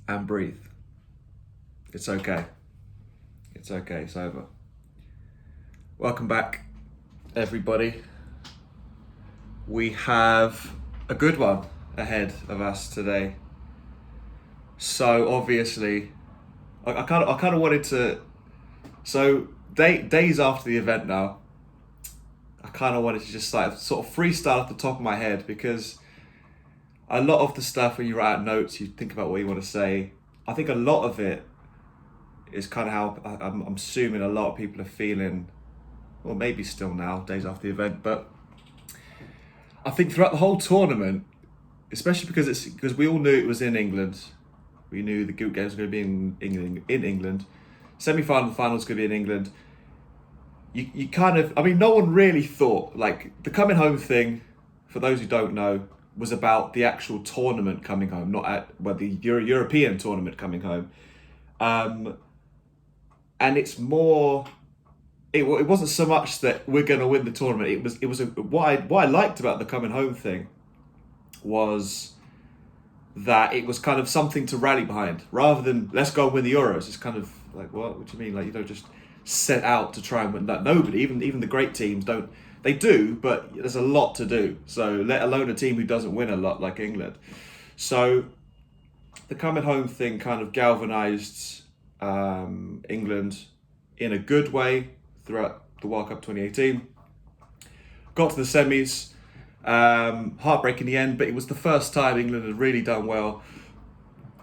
and breathe. It's okay. It's okay. It's over. Welcome back, everybody. We have a good one ahead of us today. So obviously, I kind of wanted to. So days after the event now, I kind of wanted to just like sort of freestyle off the top of my head, because a lot of the stuff when you write out notes, you think about what you want to say. I think a lot of it is kind of how I'm assuming a lot of people are feeling, or maybe still now, days after the event. But I think throughout the whole tournament, especially because we all knew it was in England, we knew the group games were going to be in England, semi-final and final was going to be in England. You kind of, I mean, no one really thought, like, the coming home thing, for those who don't know, was about the actual tournament coming home, not the European tournament coming home. And it's more, it wasn't so much that we're going to win the tournament. What I liked about the coming home thing was that it was kind of something to rally behind, rather than let's go and win the Euros. It's kind of like, what do you mean? Like, you don't just set out to try and win that. Nobody, even the great teams don't. They do, but there's a lot to do. So let alone a team who doesn't win a lot like England. So the coming home thing kind of galvanised England in a good way throughout the World Cup 2018. Got to the semis, heartbreak in the end, but it was the first time England had really done well,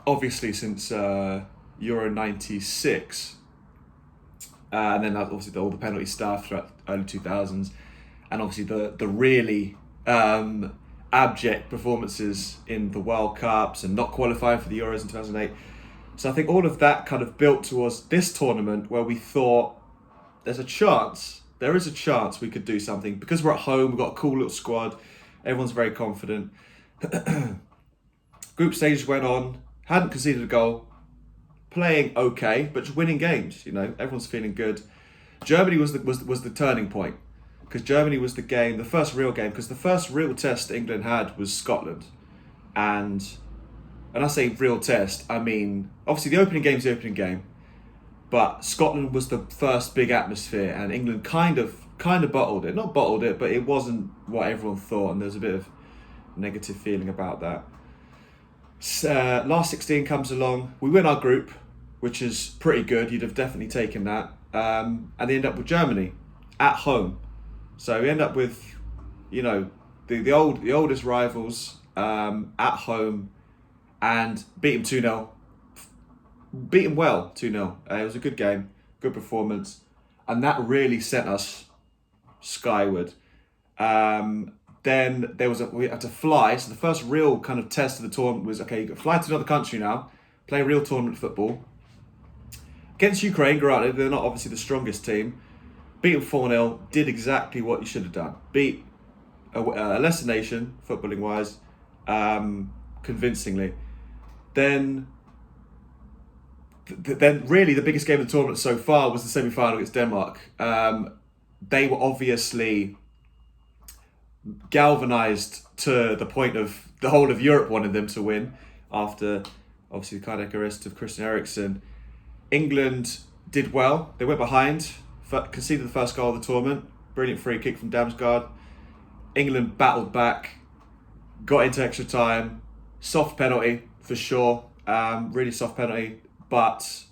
obviously since Euro 96. And then obviously all the penalty stuff throughout the early 2000s, and obviously the really abject performances in the World Cups and not qualifying for the Euros in 2008. So I think all of that kind of built towards this tournament, where we thought there is a chance we could do something, because we're at home, we've got a cool little squad, everyone's very confident. Group stages went on, hadn't conceded a goal, playing okay, but just winning games. You know, everyone's feeling good. Germany was the turning point, because Germany was the first real game, because the first real test that England had was Scotland, and I say real test, I mean obviously the opening game's the opening game, but Scotland was the first big atmosphere, and England kind of bottled it. Not bottled it, but it wasn't what everyone thought, and there was a bit of negative feeling about that. Last 16 comes along, we win our group, which is pretty good. You'd have definitely taken that. And they end up with Germany at home. So we end up with, you know, the oldest rivals at home, and beat them 2-0. Beat them well 2-0. It was a good game, good performance, and that really sent us skyward. Then we had to fly. So the first real kind of test of the tournament was, okay, you got to fly to another country now, play real tournament football. Against Ukraine, granted, they're not obviously the strongest team. Beat them 4-0, did exactly what you should have done. Beat a lesser nation, footballing wise, convincingly. Then really the biggest game of the tournament so far was the semi-final against Denmark. They were obviously galvanised to the point of the whole of Europe wanted them to win, after obviously the cardiac arrest of Christian Eriksen. England did well. They went behind, conceded the first goal of the tournament. Brilliant free kick from Damsgaard. England battled back, got into extra time. Soft penalty for sure. Really soft penalty, but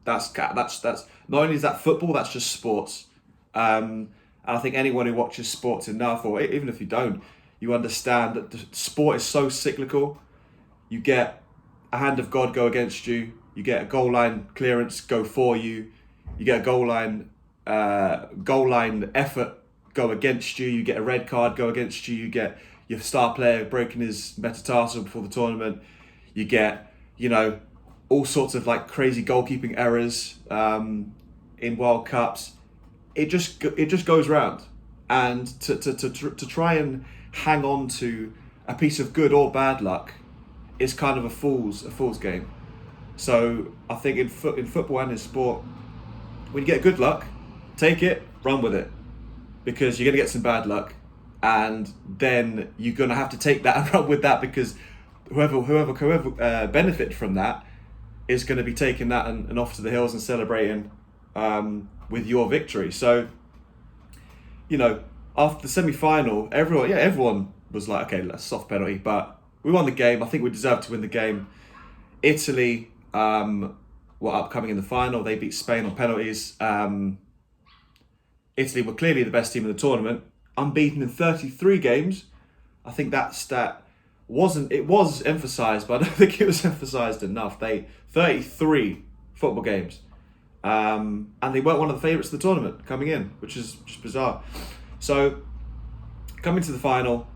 that's not only is that football, that's just sports. And I think anyone who watches sports enough, or even if you don't, you understand that the sport is so cyclical. You get a hand of God go against you. You get a goal line clearance go for you. You get a goal line effort go against you. You get a red card go against you. You get your star player breaking his metatarsal before the tournament. You get, you know, all sorts of like crazy goalkeeping errors in World Cups. It just goes round, and to try and hang on to a piece of good or bad luck is kind of a fool's game. So I think in football and in sport, when you get good luck, take it, run with it, because you're gonna get some bad luck, and then you're gonna have to take that and run with that, because whoever benefited from that is going to be taking that and off to the hills and celebrating with your victory. So, after the semi-final, everyone was like, okay, that's a soft penalty, but we won the game. I think we deserved to win the game. Italy were upcoming in the final. They beat Spain on penalties. Italy were clearly the best team in the tournament, unbeaten in 33 games. I think that stat was emphasised, but I don't think it was emphasised enough. 33 football games. And they weren't one of the favourites of the tournament coming in, which is just bizarre. So, coming to the final,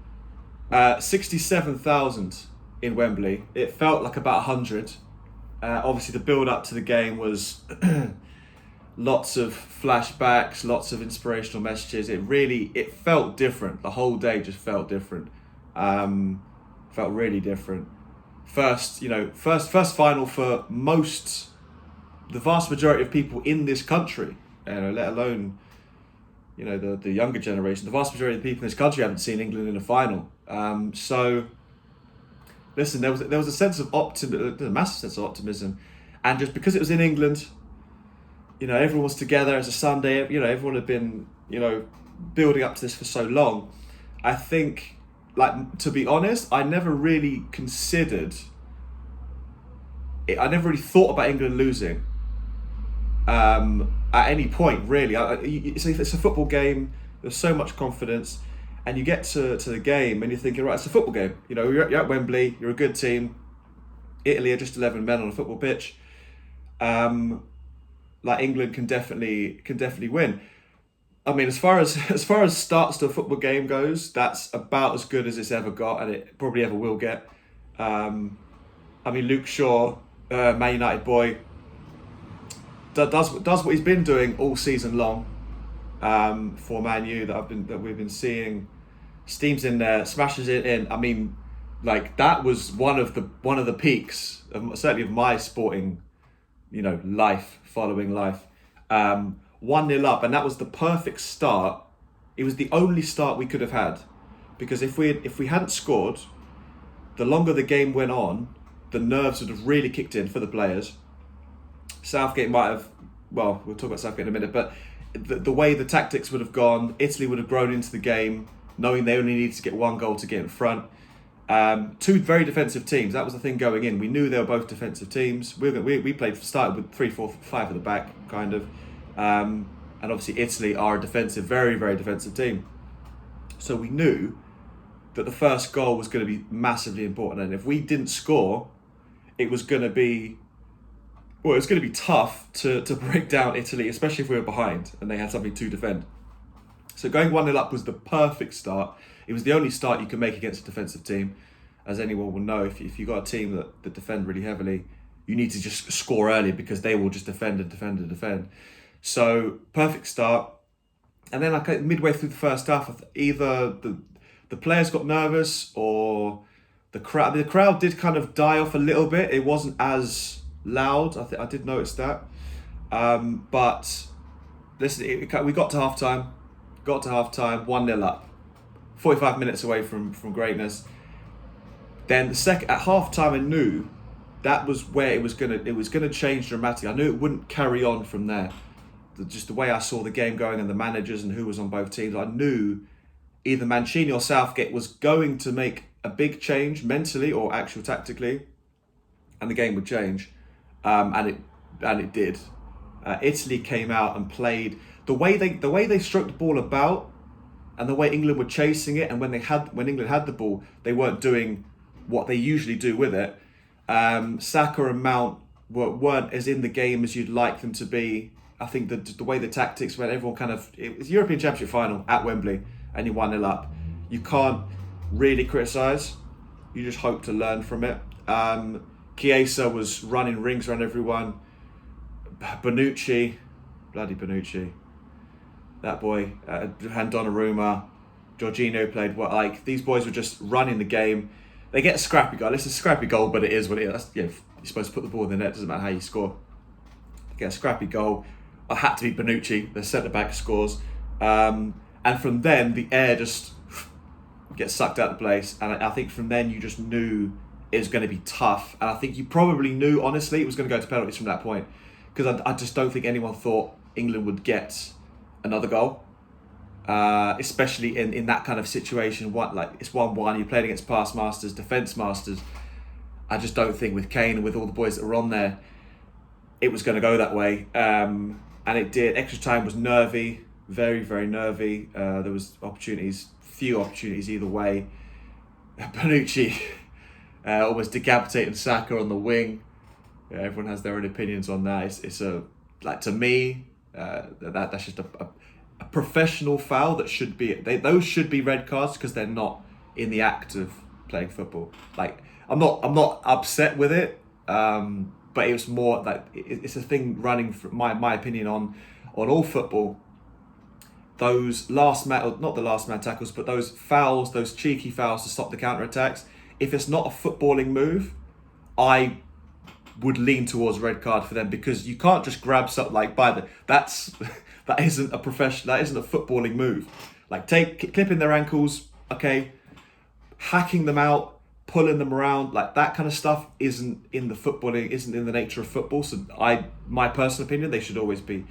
67,000 in Wembley. It felt like about 100. Obviously, the build-up to the game was lots of flashbacks, lots of inspirational messages. It felt different. The whole day just felt different. Felt really different. First final for the vast majority of people in this country, let alone, the younger generation. The vast majority of the people in this country haven't seen England in a final. So, listen, there was a sense of optimism, a massive sense of optimism, and just because it was in England, everyone was together as a Sunday. Everyone had been, building up to this for so long. I think, to be honest, I never really considered it. I never really thought about England losing at any point, really. It's a football game. There's so much confidence, and you get to the game and you're thinking, right, it's a football game. You're at Wembley. You're a good team. Italy are just 11 men on a football pitch. England can definitely win. I mean, as far as starts to a football game goes, that's about as good as it's ever got, and it probably ever will get. Luke Shaw, Man United boy, does what he's been doing all season long for Man U that we've been seeing. Steams in there, smashes it in. I mean, that was one of the peaks certainly of my sporting, following life. 1-0 up, and that was the perfect start. It was the only start we could have had, because if we hadn't scored, the longer the game went on, the nerves would have really kicked in for the players. Southgate might have, we'll talk about Southgate in a minute, but the way the tactics would have gone, Italy would have grown into the game, knowing they only needed to get one goal to get in front. Two very defensive teams. That was the thing going in. We knew they were both defensive teams. We started with 3-4-5 at the back, kind of. And obviously Italy are a defensive, very, very defensive team. So we knew that the first goal was going to be massively important. And if we didn't score, it was going to be tough to break down Italy, especially if we were behind and they had something to defend. So going 1-0 up was the perfect start. It was the only start you can make against a defensive team. As anyone will know, if you've got a team that defend really heavily, you need to just score early, because they will just defend and defend and defend. So, perfect start. And then midway through the first half, either the players got nervous, or the crowd did kind of die off a little bit. It wasn't as loud. I did notice that. But listen, we got to half-time. 1-0 up. 45 minutes away from greatness. Then at half-time, I knew that was where it was gonna change dramatically. I knew it wouldn't carry on from there. Just the way I saw the game going and the managers and who was on both teams, I knew either Mancini or Southgate was going to make a big change mentally or actual tactically, and the game would change. And it did. Italy came out and played the way they stroked the ball about, and the way England were chasing it, and when England had the ball, they weren't doing what they usually do with it. Saka and Mount weren't as in the game as you'd like them to be. I think the way the tactics went, everyone it was European Championship final at Wembley, and you 1-0 up. You can't really criticise. You just hope to learn from it. Chiesa was running rings around everyone. Bonucci, bloody Bonucci. That boy, and Donnarumma, Jorginho played well. These boys were just running the game. They get a scrappy goal. It's a scrappy goal, but it is what it is. You're supposed to put the ball in the net. Doesn't matter how you score. They get a scrappy goal. It had to be Bonucci. The centre back scores, and from then the air just gets sucked out of the place. And I think from then you just knew is going to be tough. And I think you probably knew, honestly, it was going to go to penalties from that point. Because I just don't think anyone thought England would get another goal. Especially in that kind of situation. It's 1-1, you're playing against past masters, defence masters. I just don't think with Kane and with all the boys that were on there, it was going to go that way. And it did. Extra time was nervy, very, very nervy. There was few opportunities either way. Bonucci almost decapitating Saka on the wing. Everyone has their own opinions on that. To me, that's just a professional foul that should be. Those should be red cards because they're not in the act of playing football. Like I'm not upset with it, but it was more like it's a thing running from my opinion on all football. Those not the last man tackles, but those fouls, those cheeky fouls to stop the counter attacks. If it's not a footballing move, I would lean towards red card for them because you can't just grab something like that isn't a footballing move. Like clipping their ankles, okay, hacking them out, pulling them around, like that kind of stuff isn't in the nature of football. So my personal opinion, they should always be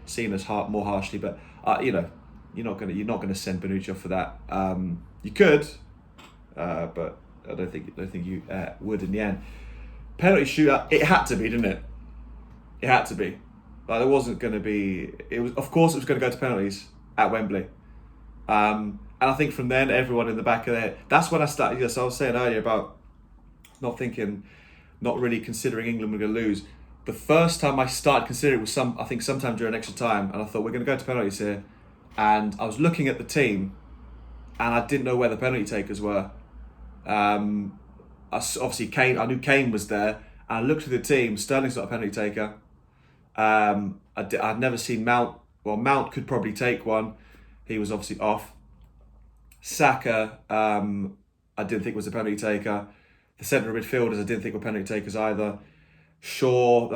seen as more harshly. But you're not gonna send Bonucci off for that. You could, but I don't think you would in the end. Penalty shootout, it had to be, didn't it? It had to be. Like there wasn't going to be. It was, of course, it was going to go to penalties at Wembley. And I think from then, everyone in the back of their head. That's when I started. Yes, I was saying earlier about not really considering England were going to lose. The first time I started considering it was sometime during extra time, and I thought we're going to go to penalties here. And I was looking at the team, and I didn't know where the penalty takers were. Obviously Kane. I knew Kane was there, and I looked at the team. Sterling's not a penalty taker. I'd never seen Mount. Well, Mount could probably take one. He was obviously off. Saka, I didn't think was a penalty taker. The centre midfielders, I didn't think were penalty takers either. Shaw,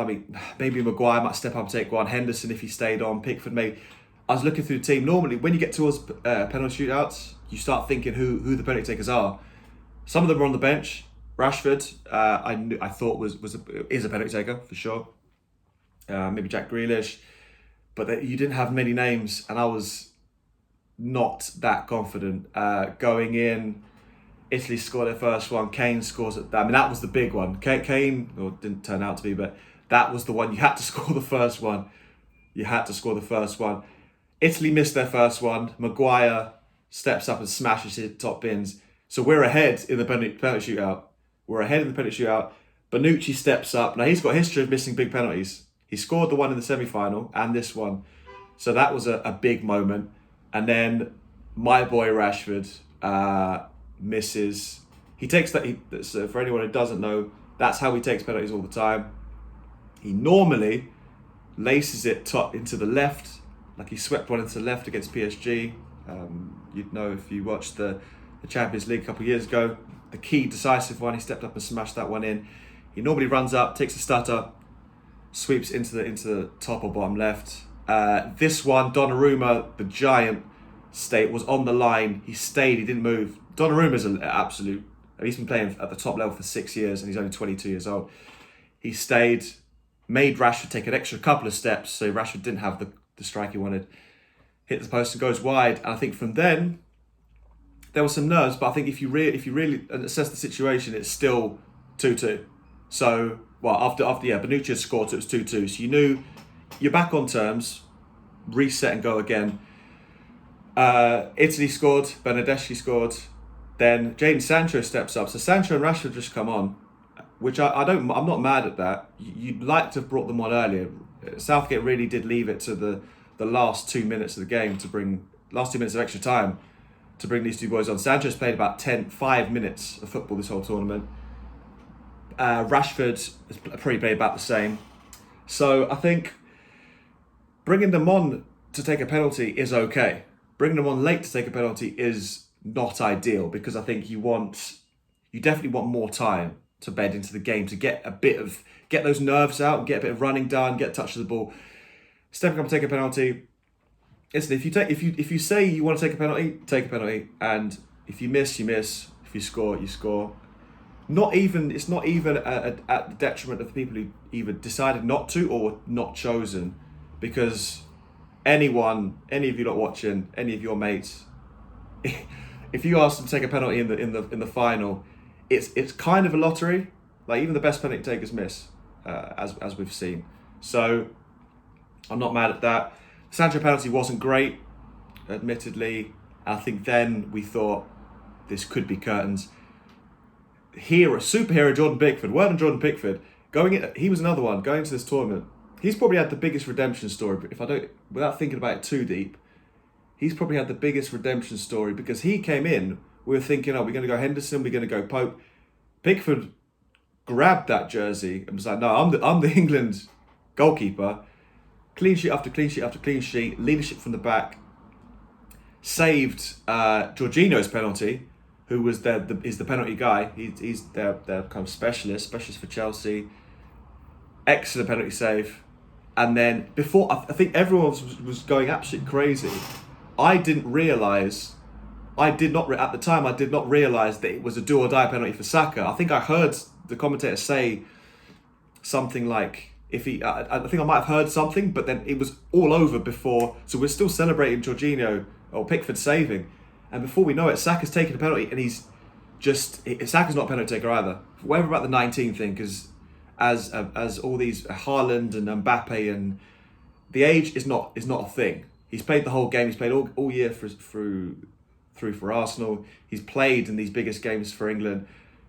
maybe Maguire might step up and take one. Henderson, if he stayed on. Pickford, maybe. I was looking through the team. Normally, when you get towards penalty shootouts, you start thinking who the penalty takers are. Some of them were on the bench. Rashford, I thought is a penalty taker for sure. Maybe Jack Grealish, but you didn't have many names, and I was not that confident going in. Italy scored their first one. Kane scores it. That was the big one. Kane, didn't turn out to be, but that was the one you had to score the first one. Italy missed their first one. Maguire steps up and smashes it top bins. So we're ahead in the penalty shootout. Bonucci steps up. Now he's got a history of missing big penalties. He scored the one in the semi-final and this one. So that was a big moment. And then my boy Rashford misses. He takes that. So for anyone who doesn't know, that's how he takes penalties all the time. He normally laces it top into the left, like he swept one into the left against PSG. You'd know if you watched the Champions League a couple of years ago. The key decisive one, he stepped up and smashed that one in. He normally runs up, takes a stutter, sweeps into the top or bottom left. This one, Donnarumma, the giant, was on the line. He stayed, he didn't move. Donnarumma's an absolute. He's been playing at the top level for 6 years and he's only 22 years old. He stayed, made Rashford take an extra couple of steps, so Rashford didn't have the strike he wanted. Hit the post and goes wide. And I think from then, there were some nerves, but I think if you really assess the situation, it's still 2-2. So, after Bonucci had scored, so it was 2-2. So you knew you're back on terms, reset and go again. Italy scored, Bernardeschi scored, then Jadon Sancho steps up. So Sancho and Rashford just come on, which I'm not mad at that. You'd like to have brought them on earlier. Southgate really did leave it to the last 2 minutes of the game last 2 minutes of extra time to bring these two boys on. Sancho's played about 5 minutes of football this whole tournament. Rashford has probably played about the same. So I think bringing them on to take a penalty is okay. Bringing them on late to take a penalty is not ideal because I think you definitely want more time to bed into the game to get those nerves out and get a bit of running done, get a touch of the ball. Stepping up and take a penalty. Listen, if you say you want to take a penalty, and if you miss, you miss. If you score, you score. It's not even at the detriment of the people who either decided not to or not chosen, because any of you not watching, any of your mates, if you ask them to take a penalty in the final, it's kind of a lottery. Like, even the best penalty takers miss, as we've seen. So I'm not mad at that. Sancho penalty wasn't great, admittedly. I think then we thought this could be curtains. Superhero Jordan Pickford. Well done, Jordan Pickford. He was another one going into this tournament. He's probably had the biggest redemption story. But without thinking about it too deep, he's probably had the biggest redemption story, because he came in. We were thinking, we're going to go Henderson. We're going to go Pope. Pickford grabbed that jersey and was like, "No, I'm the England goalkeeper." Clean sheet after clean sheet after clean sheet. Leadership from the back. Saved Jorginho's penalty, who was is the penalty guy. He's their kind of specialist for Chelsea. Excellent penalty save. And then before, I think everyone was going absolutely crazy. I did not realise at the time that it was a do or die penalty for Saka. I think I heard the commentator say something like, I think I might have heard something, but then it was all over before. So we're still celebrating Jorginho or Pickford saving, and before we know it, Saka's taking a penalty, and Saka's not a penalty taker either. Whatever about the 19 thing, because as all these Haaland and Mbappe, and the age is not a thing. He's played the whole game. He's played all year for Arsenal. He's played in these biggest games for England.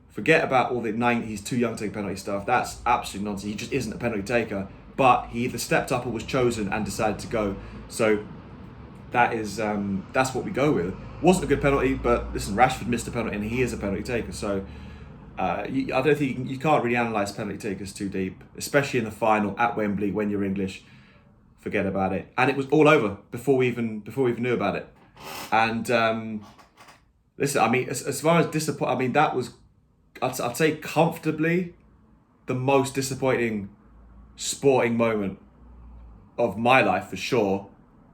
Forget about all the he's too young to take penalty stuff. That's absolute nonsense. He just isn't a penalty taker. But he either stepped up or was chosen and decided to go. So that's what we go with. Wasn't a good penalty, but listen, Rashford missed a penalty and he is a penalty taker. So I don't think you can't really analyse penalty takers too deep, especially in the final at Wembley when you're English. Forget about it. And it was all over before we even knew about it. And listen, I mean, as far as disappointing, I mean, that was, I'd say, comfortably the most disappointing sporting moment of my life, for sure.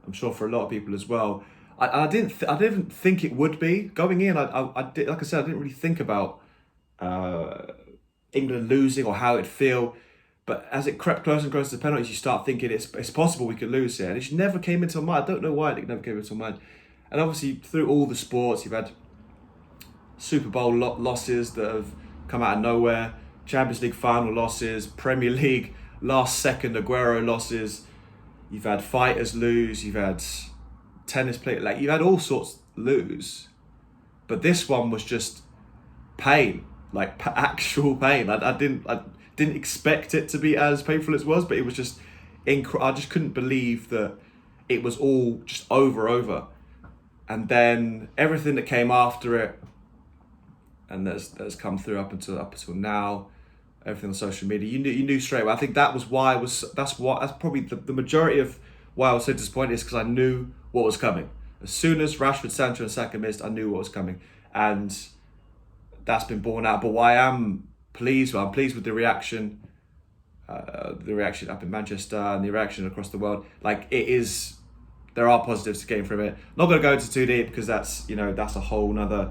I'm sure for a lot of people as well. I didn't think it would be going in. I did, like I said, I didn't really think about England losing or how it'd feel. But as it crept closer and closer to the penalties, you start thinking it's possible we could lose here. And it just never came into my mind. I don't know why it never came into my mind. And obviously, through all the sports, you've had Super Bowl losses that have come out of nowhere, Champions League final losses, Premier League last second Aguero losses. You've had fighters lose. You've had tennis players, like, you've had all sorts lose. But this one was just pain, like actual pain. I didn't expect it to be as painful as it was, but it was just I just couldn't believe that it was all just over. And then everything that came after it, and that's come through up until now, everything on social media, you knew straight away. I think that was why that's probably the majority of why I was so disappointed, is because I knew what was coming. As soon as Rashford, Sancho and Saka missed, I knew what was coming. And that's been borne out. But why I'm pleased with the reaction up in Manchester and the reaction across the world. Like, there are positives to gain from it. Not going to go into too deep, because that's a whole nother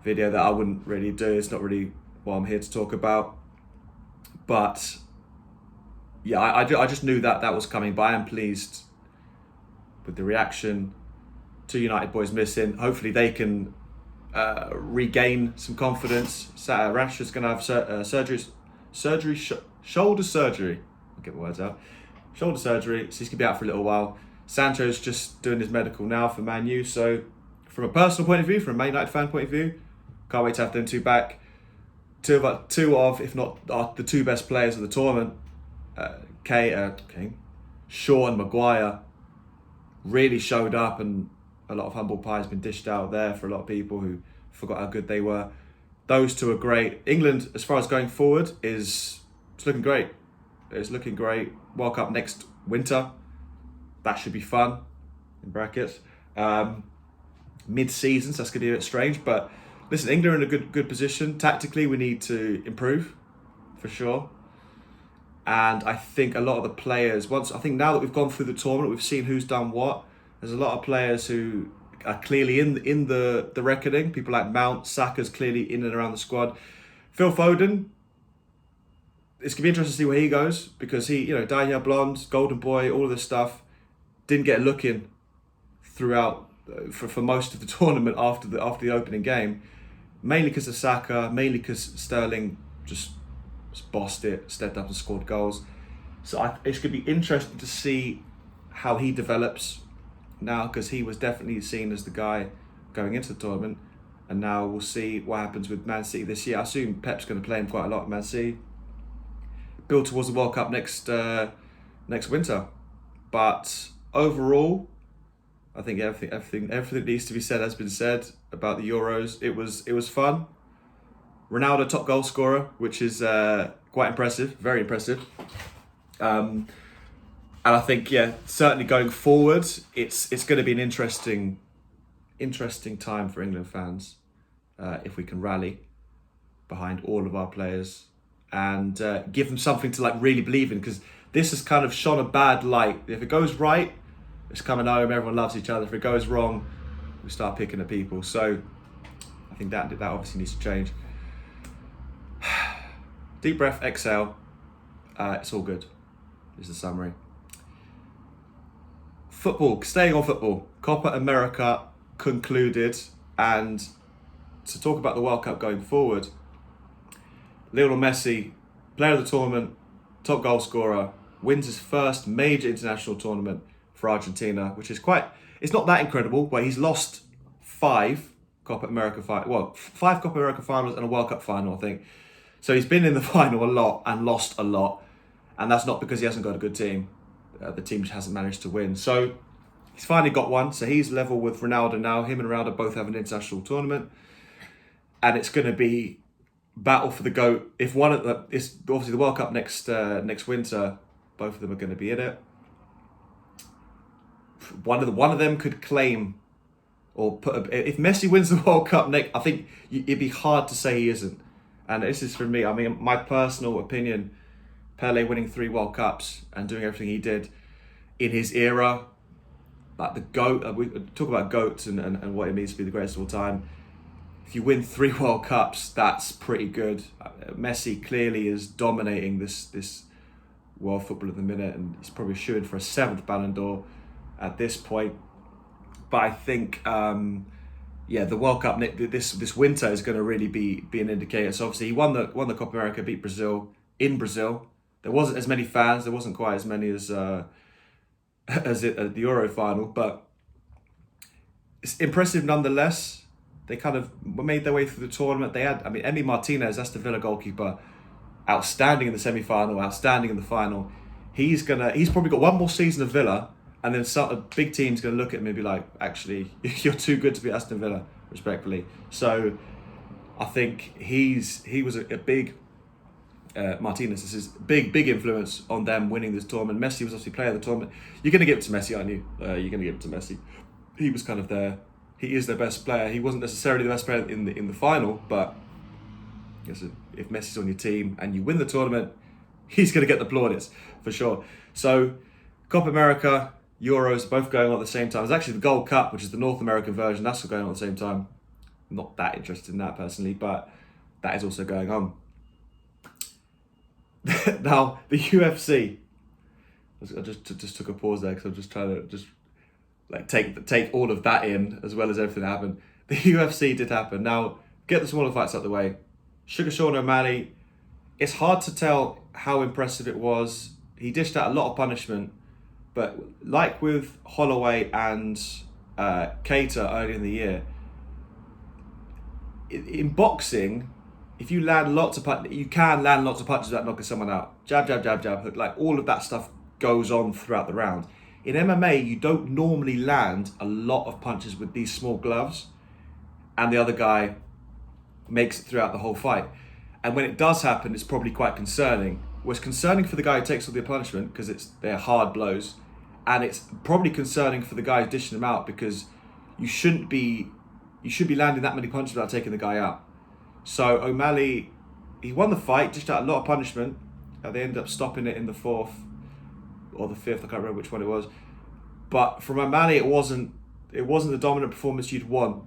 video that I wouldn't really do. It's not really what I'm here to talk about. But yeah, I just knew that was coming. But I am pleased with the reaction. 2 United boys missing. Hopefully they can regain some confidence. Rashford's going to have shoulder surgery. I'll get my words out. Shoulder surgery, so he's going to be out for a little while. Sancho's just doing his medical now for Man U. So from a personal point of view, from a Man United fan point of view, can't wait to have them two back. Two of, if not the two best players of the tournament, Shaw and Maguire, really showed up, and a lot of humble pie has been dished out there for a lot of people who forgot how good they were. Those two are great. England, as far as going forward, it's looking great. It's looking great. World Cup next winter. That should be fun, in brackets. Mid-season, so that's going to be a bit strange. But listen, England are in a good position. Tactically, we need to improve, for sure. And I think a lot of the players, now that we've gone through the tournament, we've seen who's done what. There's a lot of players who are clearly in the reckoning. People like Mount, Saka's clearly in and around the squad. Phil Foden, it's gonna be interesting to see where he goes, because he, dyed hair blonde, golden boy, all of this stuff, didn't get a look in throughout for most of the tournament after the opening game, mainly because of Saka, mainly because Sterling just bossed it, stepped up and scored goals. So it's going to be interesting to see how he develops now, because he was definitely seen as the guy going into the tournament, and now we'll see what happens with Man City this year. I assume Pep's going to play him quite a lot at Man City, build towards the World Cup next winter. But overall, I think everything that needs to be said has been said about the Euros. It was fun. Ronaldo top goal scorer, which is quite impressive, very impressive. And I think, certainly going forward, it's going to be an interesting time for England fans if we can rally behind all of our players and give them something to really believe in, because this has kind of shone a bad light. If it goes right, it's coming home, everyone loves each other. If it goes wrong, we start picking at people. So I think that obviously needs to change. Deep breath, exhale. It's all good. This is the summary. Football, staying on football. Copa America concluded, and to talk about the World Cup going forward, Lionel Messi, player of the tournament, top goal scorer, wins his first major international tournament for Argentina, which is it's not that incredible, but he's lost five Copa America finals and a World Cup final, I think. So he's been in the final a lot and lost a lot, and that's not because he hasn't got a good team. The team just hasn't managed to win. So he's finally got one. So he's level with Ronaldo now. Him and Ronaldo both have an international tournament, and it's going to be battle for the GOAT. If it's obviously the World Cup next winter, both of them are going to be in it. One of them could claim or if Messi wins the World Cup next, I think it'd be hard to say he isn't. And this is for me. I mean, my personal opinion. Pele winning 3 World Cups and doing everything he did in his era, like the GOAT. We talk about GOATs and what it means to be the greatest of all time. If you win 3 World Cups, that's pretty good. Messi clearly is dominating this world football at the minute, and he's probably shooing for a 7th Ballon d'Or at this point. But I think, the World Cup this winter is going to really be an indicator. So obviously he won the Copa America, beat Brazil in Brazil. There wasn't as many fans. There wasn't quite as many as at the Euro final, but it's impressive nonetheless. They kind of made their way through the tournament. They had, Emi Martinez, that's the Villa goalkeeper, outstanding in the semi-final, outstanding in the final. He's probably got one more season of Villa, and then a big team's going to look at him and be like, actually, you're too good to be Aston Villa, respectfully. So I think he was a big. Martinez, this is big influence on them winning this tournament. Messi was obviously player of the tournament. You're going to give it to Messi, aren't you? You're going to give it to Messi. He was kind of there. He is their best player. He wasn't necessarily the best player in the final, but if Messi's on your team and you win the tournament, he's going to get the plaudits for sure. So Copa America, Euros, both going on at the same time. There's actually the Gold Cup, which is the North American version. That's going on at the same time. I'm not that interested in that personally, but that is also going on. Now, the UFC. I just took a pause there because I'm just trying to take all of that in, as well as everything that happened. The UFC did happen. Now, get the smaller fights out of the way. Sugar Sean O'Malley. It's hard to tell how impressive it was. He dished out a lot of punishment, but like with Holloway and Keita earlier in the year, in boxing, if you land lots of punches, you can land lots of punches without knocking someone out. Jab, jab, jab, jab, hook. Like all of that stuff goes on throughout the round. In MMA, you don't normally land a lot of punches with these small gloves, and the other guy makes it throughout the whole fight. And when it does happen, it's probably quite concerning. Well, it's concerning for the guy who takes all the punishment because they're hard blows, and it's probably concerning for the guy who's dishing them out because you should be landing that many punches without taking the guy out. So O'Malley, he won the fight, dished out a lot of punishment. They ended up stopping it in the 4th or the 5th. I can't remember which one it was. But from O'Malley, it wasn't the dominant performance you'd want.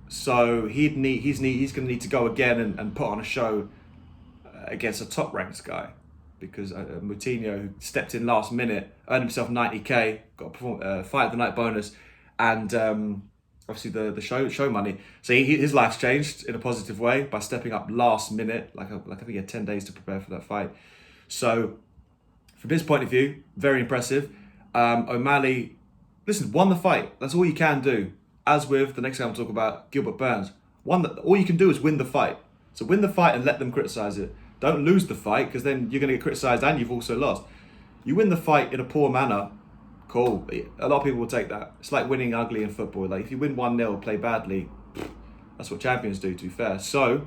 So he's going to need to go again and put on a show against a top-ranked guy, because Moutinho, who stepped in last minute, earned himself 90k, got a fight of the night bonus, and obviously the show money. So his life's changed in a positive way by stepping up last minute. I think he had 10 days to prepare for that fight. So from his point of view, very impressive. O'Malley, listen, won the fight. That's all you can do. As with the next guy I'm talking about, Gilbert Burns. All you can do is win the fight. So win the fight and let them criticise it. Don't lose the fight, because then you're going to get criticised and you've also lost. You win the fight in a poor manner, cool. A lot of people will take that. It's like winning ugly in football. Like if you win 1-0, play badly, that's what champions do, to be fair. So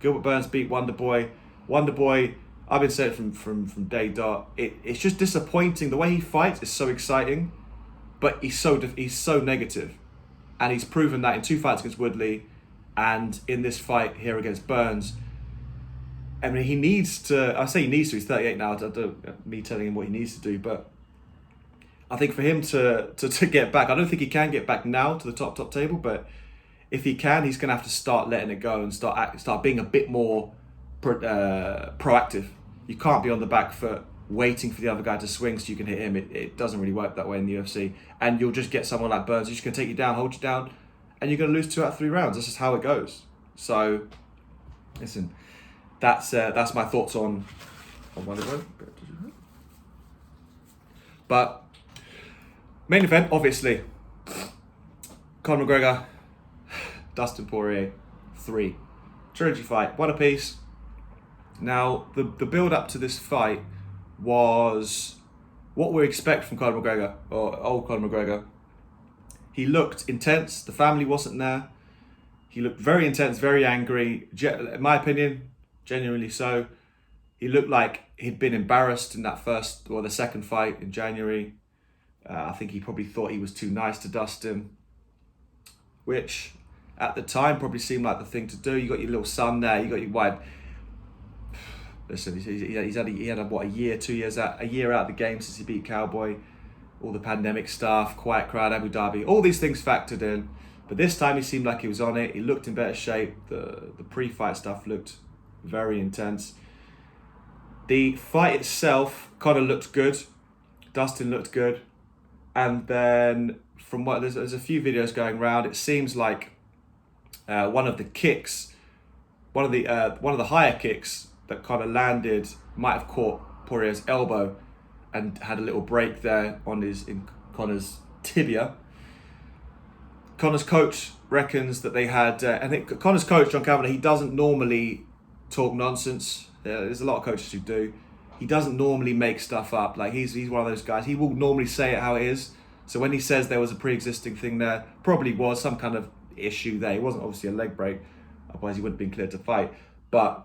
Gilbert Burns beat Wonder Boy. Wonder Boy, I've been saying it from day dot. It's just disappointing. The way he fights is so exciting, but he's so negative. And he's proven that in 2 fights against Woodley and in this fight here against Burns. I mean, he needs to, I say he needs to, he's 38 now, I don't me telling him what he needs to do, but I think for him to get back, I don't think he can get back now to the top table, but if he can, he's going to have to start letting it go and start being a bit more proactive. You can't be on the back foot waiting for the other guy to swing so you can hit him. It doesn't really work that way in the UFC. And you'll just get someone like Burns who's just going to take you down, hold you down, and you're going to lose 2 out of 3 rounds. That's just how it goes. So, listen, that's my thoughts on one of them. But main event, obviously, Conor McGregor, Dustin Poirier, 3. Trilogy fight, 1 apiece. Now, the build up to this fight was what we expect from Conor McGregor, or old Conor McGregor. He looked intense. The family wasn't there. He looked very intense, very angry. In my opinion, genuinely so. He looked like he'd been embarrassed in that first or the second fight in January. I think he probably thought he was too nice to Dustin, which at the time probably seemed like the thing to do. You got your little son there. You got your wife. Listen, he had a year, 2 years out, a year out of the game since he beat Cowboy. All the pandemic stuff, quiet crowd, Abu Dhabi, all these things factored in. But this time he seemed like he was on it. He looked in better shape. The pre-fight stuff looked very intense. The fight itself, Conor looked good. Dustin looked good. And then from what there's a few videos going around, it seems like one of the higher kicks that Conor landed might have caught Poirier's elbow and had a little break there in Conor's tibia. Conor's coach reckons that they had, I think Conor's coach, John Kavanagh, he doesn't normally talk nonsense. There's a lot of coaches who do. He doesn't normally make stuff up. Like he's one of those guys. He will normally say it how it is. So when he says there was a pre-existing thing there, probably was some kind of issue there. It wasn't obviously a leg break, otherwise he wouldn't have been cleared to fight. But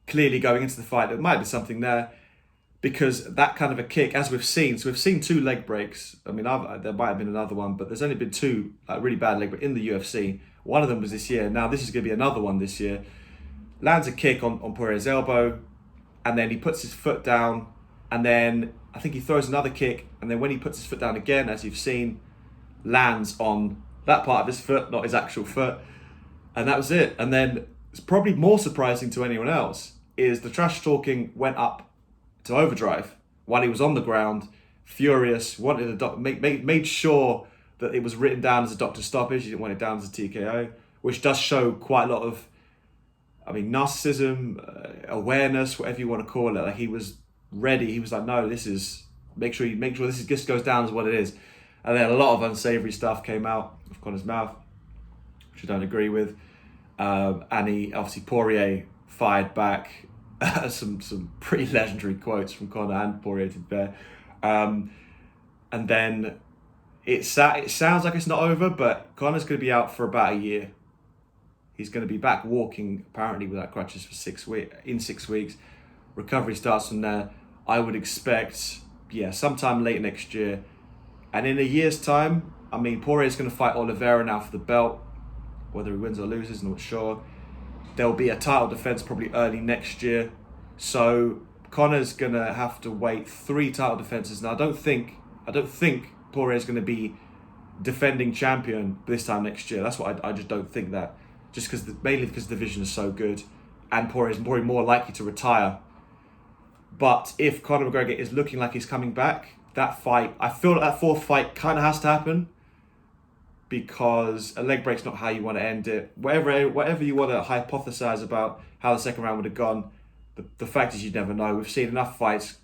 clearly going into the fight, there might be something there, because that kind of a kick, as we've seen, so we've seen 2 leg breaks. I mean, there might have been another one, but there's only been 2 really bad leg breaks in the UFC. One of them was this year. Now this is going to be another one this year. Lands a kick on Poirier's elbow, and then he puts his foot down, and then I think he throws another kick, and then when he puts his foot down again, as you've seen, lands on that part of his foot, not his actual foot, and that was it. And then it's probably more surprising to anyone else is the trash talking went up to overdrive while he was on the ground, furious, wanted made sure that it was written down as a doctor's stoppage. He didn't want it down as a TKO, which does show quite a lot of, narcissism, awareness, whatever you want to call it. Like he was ready. He was like, no, this is, make sure this just goes down as what it is. And then a lot of unsavory stuff came out of Conor's mouth, which I don't agree with. And he, obviously Poirier fired back some pretty legendary quotes from Conor and Poirier, to be fair. And then it sounds like it's not over, but Conor's going to be out for about a year. He's going to be back walking, apparently without crutches, for 6 weeks. Recovery starts from there. I would expect, sometime late next year. And in a year's time, Poirier's going to fight Oliveira now for the belt. Whether he wins or loses, I'm not sure. There'll be a title defense probably early next year. So Conor's going to have to wait 3 title defenses. Now, I don't think Poirier's going to be defending champion this time next year. That's what I just don't think that. just mainly because the division is so good, and Poirier is probably more likely to retire. But if Conor McGregor is looking like he's coming back, that fight, I feel that fourth fight kind of has to happen, because a leg break's not how you want to end it. Whatever you want to hypothesize about how the second round would have gone, the fact is you never know. We've seen enough fights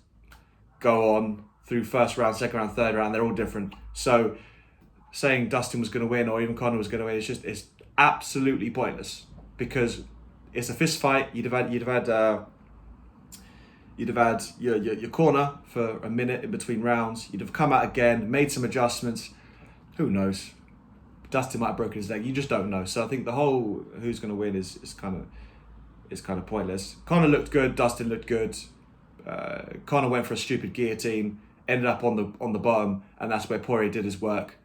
go on through first round, second round, third round. They're all different. So saying Dustin was going to win or even Conor was going to win, it's absolutely pointless, because it's a fist fight. You'd have had your corner for a minute in between rounds. You'd have come out again, made some adjustments. Who knows? Dustin might have broken his leg. You just don't know. So I think the whole who's going to win is kind of pointless. Conor looked good. Dustin looked good. Conor went for a stupid guillotine, ended up on the bottom, and that's where Poirier did his work.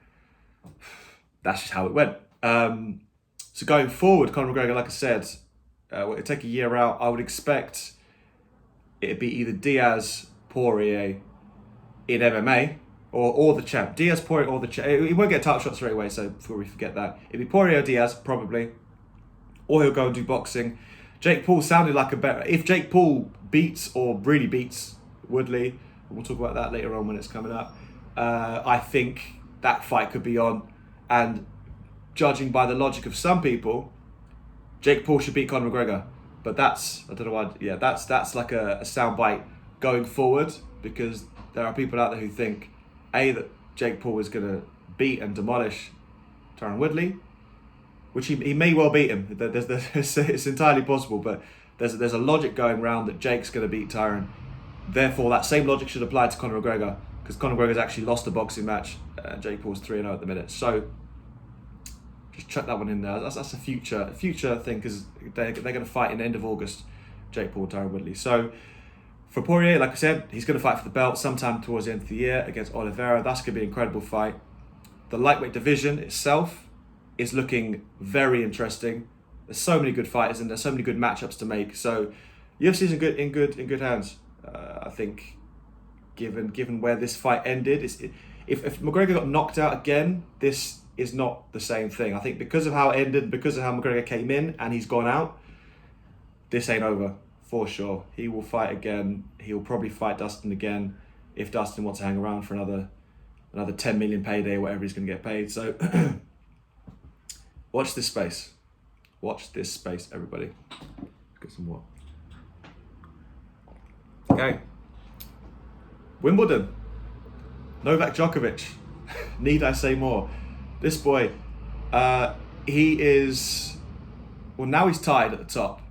That's just how it went. So going forward, Conor McGregor, like I said, it'll take a year out. I would expect it'd be either Diaz, Poirier in MMA, or the champ. Diaz, Poirier, or the champ. He won't get a title shot straight away, so before we forget that. It'd be Poirier or Diaz, probably. Or he'll go and do boxing. Jake Paul sounded like a better... If Jake Paul beats, or really beats, Woodley, we'll talk about that later on when it's coming up, I think that fight could be on. And judging by the logic of some people, Jake Paul should beat Conor McGregor. But that's, I don't know why, yeah, that's like a soundbite going forward, because there are people out there who think, A, that Jake Paul is going to beat and demolish Tyron Woodley, which he may well beat him. It's entirely possible, but there's a logic going around that Jake's going to beat Tyron. Therefore, that same logic should apply to Conor McGregor, because Conor McGregor's actually lost a boxing match. Jake Paul's 3-0 at the minute. So just chuck that one in there. That's a future thing, because they're going to fight in the end of August, Jake Paul, Tyron Woodley. So for Poirier, like I said, he's going to fight for the belt sometime towards the end of the year against Oliveira. That's going to be an incredible fight. The lightweight division itself is looking very interesting. There's so many good fighters and there's so many good matchups to make. So UFC's in good hands. I think, given where this fight ended, if McGregor got knocked out again, this is not the same thing. I think because of how it ended, because of how McGregor came in and he's gone out, this ain't over for sure. He will fight again. He'll probably fight Dustin again if Dustin wants to hang around for another 10 million payday or whatever he's going to get paid. So watch this space. Watch this space, everybody. Get some water. Okay. Wimbledon. Novak Djokovic. Need I say more? This boy, he is, well, now he's tied at the top.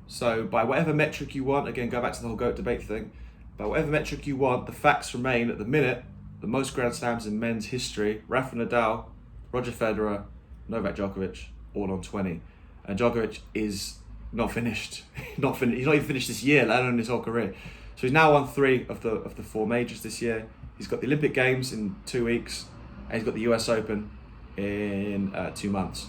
So by whatever metric you want, again, go back to the whole GOAT debate thing, by whatever metric you want, the facts remain at the minute, the most Grand Slams in men's history, Rafa Nadal, Roger Federer, Novak Djokovic, all on 20. And Djokovic is not finished. He's not even finished this year, let alone his whole career. So he's now won 3 of the 4 majors this year. He's got the Olympic Games in 2 weeks, and he's got the US Open in 2 months.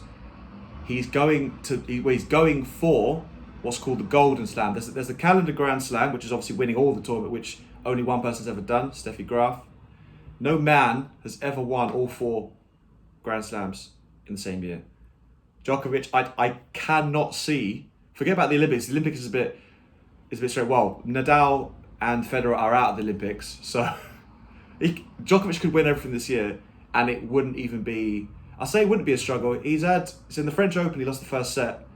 He's going for what's called the Golden Slam. There's the calendar Grand Slam, which is obviously winning all the tournament, which only one person's ever done, Steffi Graf. No man has ever won all 4 Grand Slams in the same year. Djokovic, I cannot see. Forget about the Olympics. The Olympics is a bit straight. Well, Nadal and Federer are out of the Olympics, so Djokovic could win everything this year, and it wouldn't even be. I say it wouldn't be a struggle. It's in the French Open. He lost the first set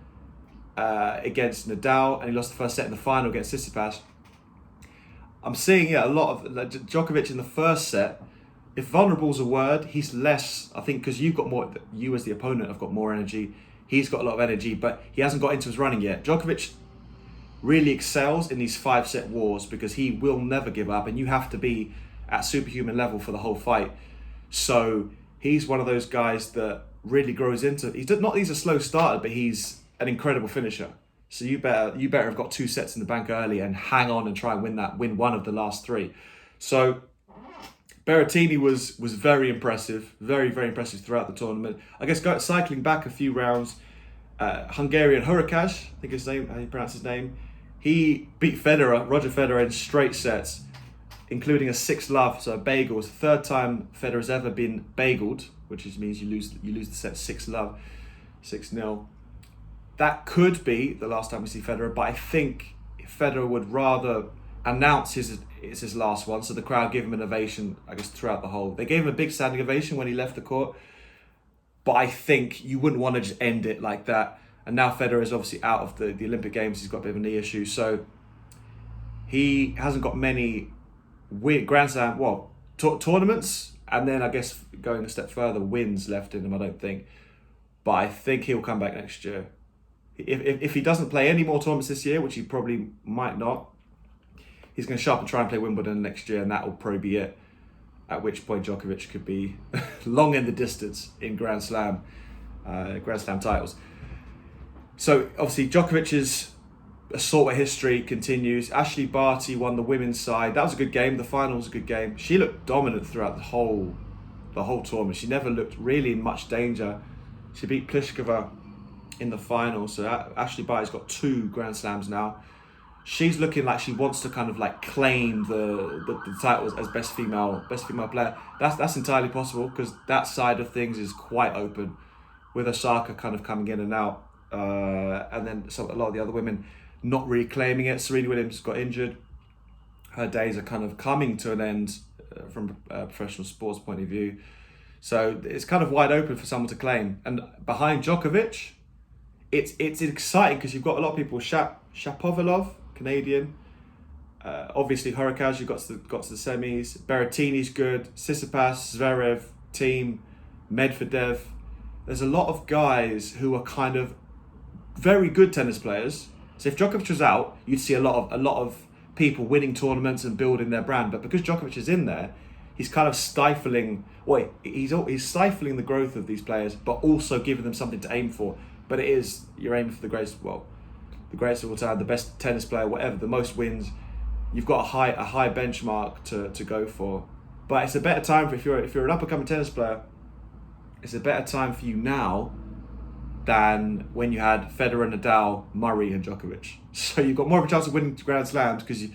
against Nadal, and he lost the first set in the final against Tsitsipas. I'm seeing a lot of Djokovic in the first set. If vulnerable's a word, he's less, I think, because you as the opponent have got more energy. He's got a lot of energy, but he hasn't got into his running yet. Djokovic really excels in these 5-set wars because he will never give up, and you have to be at superhuman level for the whole fight. So he's one of those guys that really grows into. He's a slow starter, but he's an incredible finisher. So you better have got 2 sets in the bank early and hang on and try and win one of the last 3. So Berrettini was very impressive, very, very impressive throughout the tournament. I guess cycling back a few rounds, Hungarian Hurkacz, I think his name, how you pronounce his name, he beat Roger Federer in straight sets, including a 6-love, so a bagel. It's the 3rd time Federer's ever been bageled, which means you lose the set 6-love, 6-0. that could be the last time we see Federer, but I think Federer would rather announce it's his last one, so the crowd give him an ovation, I guess, throughout the whole. They gave him a big standing ovation when he left the court, but I think you wouldn't want to just end it like that. And now Federer is obviously out of the Olympic Games. He's got a bit of a knee issue, so he hasn't got many Grand Slam, tournaments, and then I guess going a step further, wins left in him, I don't think. But I think he'll come back next year. If he doesn't play any more tournaments this year, which he probably might not, he's going to show up and try and play Wimbledon next year, and that will probably be it. At which point Djokovic could be long in the distance in Grand Slam titles. So obviously Djokovic's assault at history continues. Ashley Barty won the women's side. That was a good game. The final was a good game. She looked dominant throughout the whole tournament. She never looked really in much danger. She beat Pliskova in the final. So Ashley Barty's got 2 Grand Slams now. She's looking like she wants to kind of like claim the titles as best female player. That's entirely possible because that side of things is quite open, with Osaka kind of coming in and out, and then a lot of the other women not really claiming it. Serena Williams got injured. Her days are kind of coming to an end from a professional sports point of view. So it's kind of wide open for someone to claim. And behind Djokovic, it's exciting because you've got a lot of people. Shapovalov, Canadian. Obviously Hurkacz, you've got to the semis. Berrettini's good. Tsitsipas, Zverev, Thiem, Medvedev. There's a lot of guys who are kind of very good tennis players. So if Djokovic was out, you'd see a lot of people winning tournaments and building their brand. But because Djokovic is in there, he's kind of stifling. He's stifling the growth of these players, but also giving them something to aim for. But you're aiming for the greatest of all time, the best tennis player, whatever, the most wins. You've got a high benchmark to go for. But it's a better time if you're an up and coming tennis player. It's a better time for you now than when you had Federer, Nadal, Murray, and Djokovic. So you've got more of a chance of winning Grand Slams because you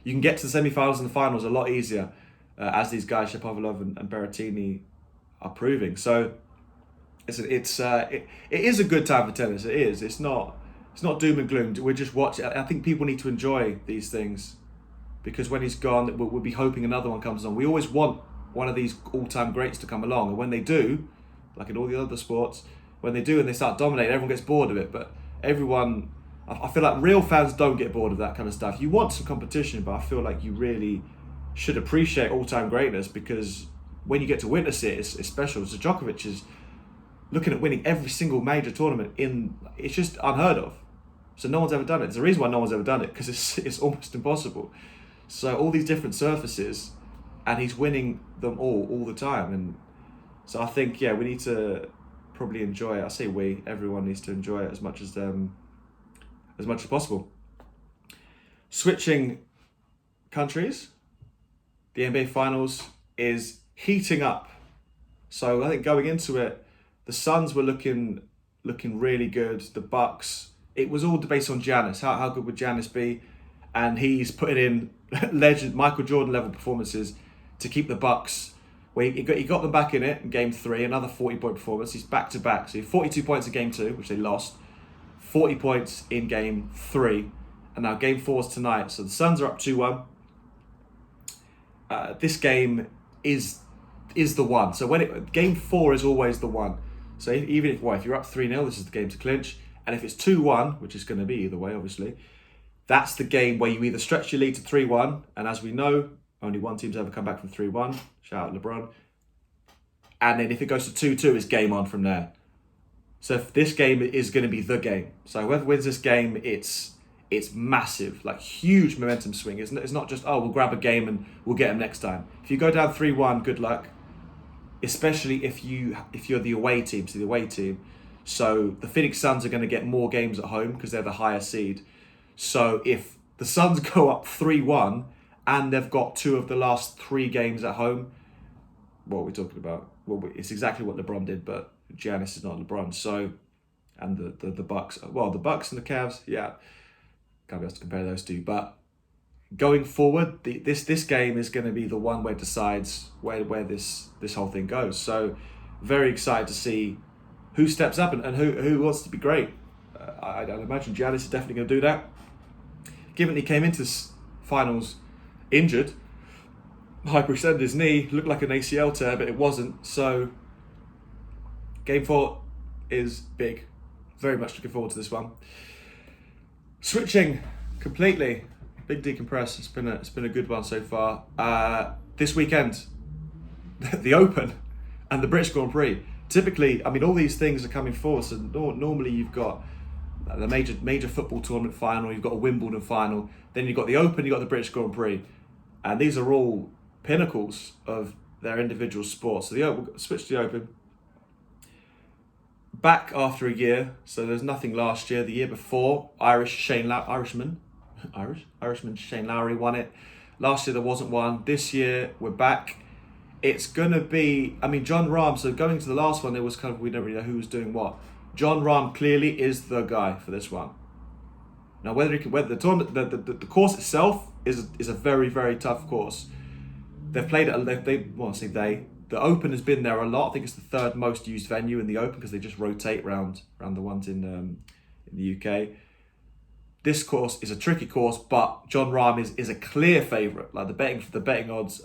can get to the semi-finals and the finals a lot easier, as these guys Shapovalov and Berrettini are proving. So it is a good time for tennis. It is. It's not doom and gloom. We're just watching. I think people need to enjoy these things because when he's gone, we'll be hoping another one comes on. We always want one of these all-time greats to come along, and when they do, like in all the other sports, when they do and they start dominating, everyone gets bored of it. But I feel like real fans don't get bored of that kind of stuff. You want some competition, but I feel like you really should appreciate all-time greatness because when you get to witness it, it's special. So Djokovic is looking at winning every single major tournament it's just unheard of. So no one's ever done it. There's a reason why no one's ever done it, because it's almost impossible. So all these different surfaces, and he's winning them all the time. And so I think, we need to probably enjoy it. I say everyone needs to enjoy it as much as possible. Switching countries, the NBA Finals is heating up. So I think going into it, the Suns were looking really good. The Bucks, it was all based on Giannis. How good would Giannis be? And he's putting in legend Michael Jordan level performances to keep the Bucks. Well, he got them back in it in Game 3, another 40-point performance. He's back to back. So he had 42 points in Game 2, which they lost. 40 points in Game 3, and now Game 4 is tonight. So the Suns are up 2-1. This game is the one. So Game 4 is always the one. So even if you're up 3-0, this is the game to clinch. And if it's 2-1, which is going to be either way, obviously, that's the game where you either stretch your lead to 3-1, and as we know, only one team's ever come back from 3-1. Shout out LeBron. And then if it goes to 2-2, it's game on from there. So if this game is going to be the game. So whoever wins this game, it's massive, like huge momentum swing. It's not just, we'll grab a game and we'll get them next time. If you go down 3-1, good luck. Especially if you're the away team, So the Phoenix Suns are going to get more games at home because they're the higher seed. So if the Suns go up 3-1 and they've got 2 of the last 3 games at home, what are we talking about? Well, it's exactly what LeBron did, but Giannis is not LeBron. So, and the Bucks, the Bucks and the Cavs, can't be able to compare those two. But going forward, this game is going to be the one where it decides where this whole thing goes. So, very excited to see who steps up and who wants to be great. I'd imagine Giannis is definitely going to do that. Given he came into this finals injured, hyperextended his knee, looked like an ACL tear, but it wasn't. So Game 4 is big. Very much looking forward to this one. Switching completely, big decompress. It's been a good one so far. This weekend, the Open and the British Grand Prix. Typically, I mean, all these things are coming forward. So normally you've got the major football tournament final, you've got a Wimbledon final, then you've got the Open, you've got the British Grand Prix, and these are all pinnacles of their individual sports. So we'll switch to the Open. Back after a year, so there's nothing last year. The year before, Irishman Shane Lowry won it. Last year there wasn't one. This year we're back. It's gonna be, I mean, John Rahm. So going to the last one, it was kind of, we don't really know who was doing what. John Rahm clearly is the guy for this one. Now whether the tournament, the course itself is a very, very tough course. They've played it. The Open has been there a lot. I think it's the third most used venue in the Open because they just rotate around the ones in the UK. This course is a tricky course, but John Rahm is a clear favourite. Like the betting odds,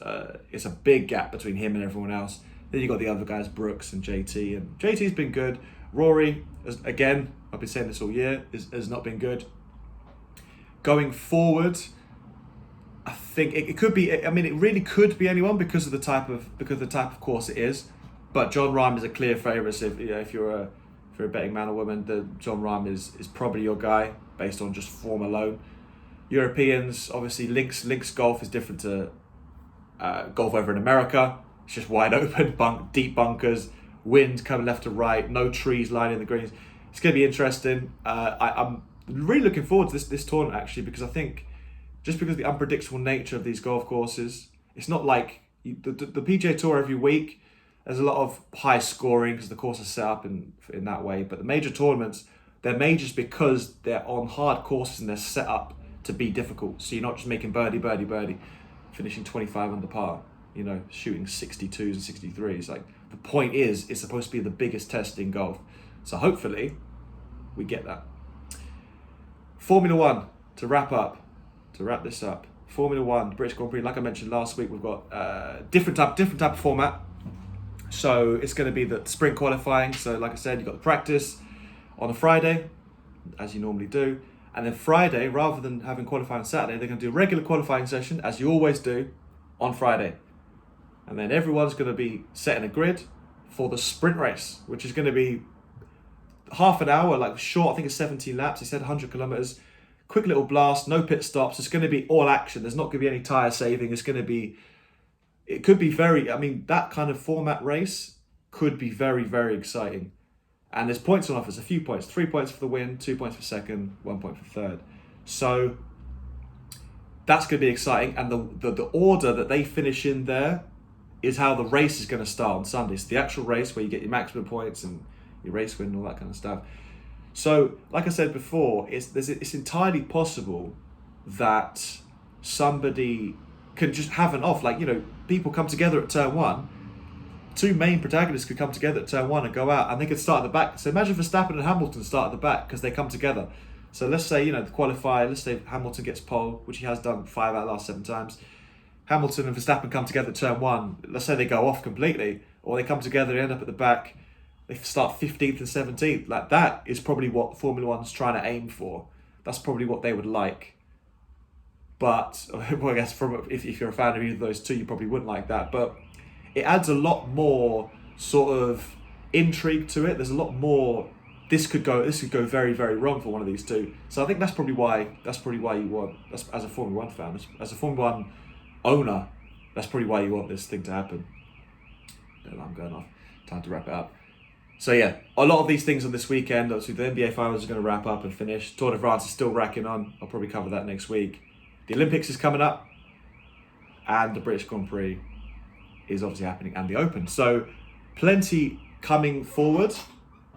it's a big gap between him and everyone else. Then you got the other guys, Brooks and JT, and JT's been good. Rory, again, I've been saying this all year, has not been good. Going forward, I think it could be. I mean, it really could be anyone because of the type of course it is. But John Rahm is a clear favourite. So if you're a betting man or woman, John Rahm is probably your guy based on just form alone. Europeans, obviously, links golf is different to golf over in America. It's just wide open, deep bunkers, wind coming left to right, no trees lining the greens. It's going to be interesting. I'm really looking forward to this tournament actually, because I think just because of the unpredictable nature of these golf courses, it's not like the PGA Tour every week. There's a lot of high scoring because the course is set up in that way. But the major tournaments, they're majors because they're on hard courses and they're set up to be difficult. So you're not just making birdie, finishing 25 under par, shooting 62s and 63s. Like, the point is, it's supposed to be the biggest test in golf. So hopefully we get that. Formula One, to wrap this up. Formula One, British Grand Prix, like I mentioned last week, we've got different type of format. So it's going to be the sprint qualifying. So like I said, you've got the practice on a Friday, as you normally do. And then Friday, rather than having qualifying on Saturday, they're going to do a regular qualifying session, as you always do, on Friday. And then everyone's going to be set in a grid for the sprint race, which is going to be half an hour, like short, I think it's 17 laps. They said 100 kilometers. Quick little blast, no pit stops. It's going to be all action. There's not going to be any tyre saving. It could be that kind of format race could be very, very exciting. And there's points on offer. There's a few points. 3 points for the win, 2 points for second, 1 point for third. So that's going to be exciting. And the order that they finish in there is how the race is going to start on Sunday. So the actual race where you get your maximum points and your race win and all that kind of stuff. So, like I said before, it's entirely possible that somebody can just have an off. Like, people come together at turn one. Two main protagonists could come together at turn one and go out, and they could start at the back. So imagine Verstappen and Hamilton start at the back because they come together. So let's say, the qualifier, let's say Hamilton gets pole, which he has done 5 out of the last 7 times. Hamilton and Verstappen come together at turn one. Let's say they go off completely, or they come together, they end up at the back. They start 15th and 17th. Like, that is probably what Formula One's trying to aim for. That's probably what they would like. But, well, I guess if you're a fan of either of those two, you probably wouldn't like that. But it adds a lot more sort of intrigue to it. There's a lot more. This could go very, very wrong for one of these two. So I think that's probably why you want, as a Formula One fan, as a Formula One owner, that's probably why you want this thing to happen. I'm going off. Time to wrap it up. So yeah, a lot of these things on this weekend. Obviously, the NBA Finals are going to wrap up and finish. Tour de France is still racking on. I'll probably cover that next week. The Olympics is coming up, and the British Grand Prix is obviously happening, and the Open. So plenty coming forward,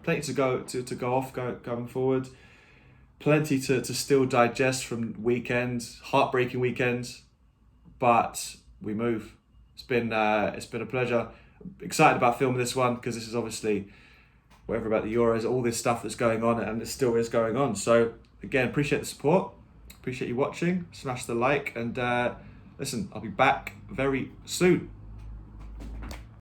plenty to go off going forward, plenty to still digest from weekends, heartbreaking weekends, but we move. It's been a pleasure. Excited about filming this one because this is obviously whatever about the Euros, all this stuff that's going on, and it still is going on. So again, appreciate the support, appreciate you watching, smash the like, and listen, I'll be back very soon.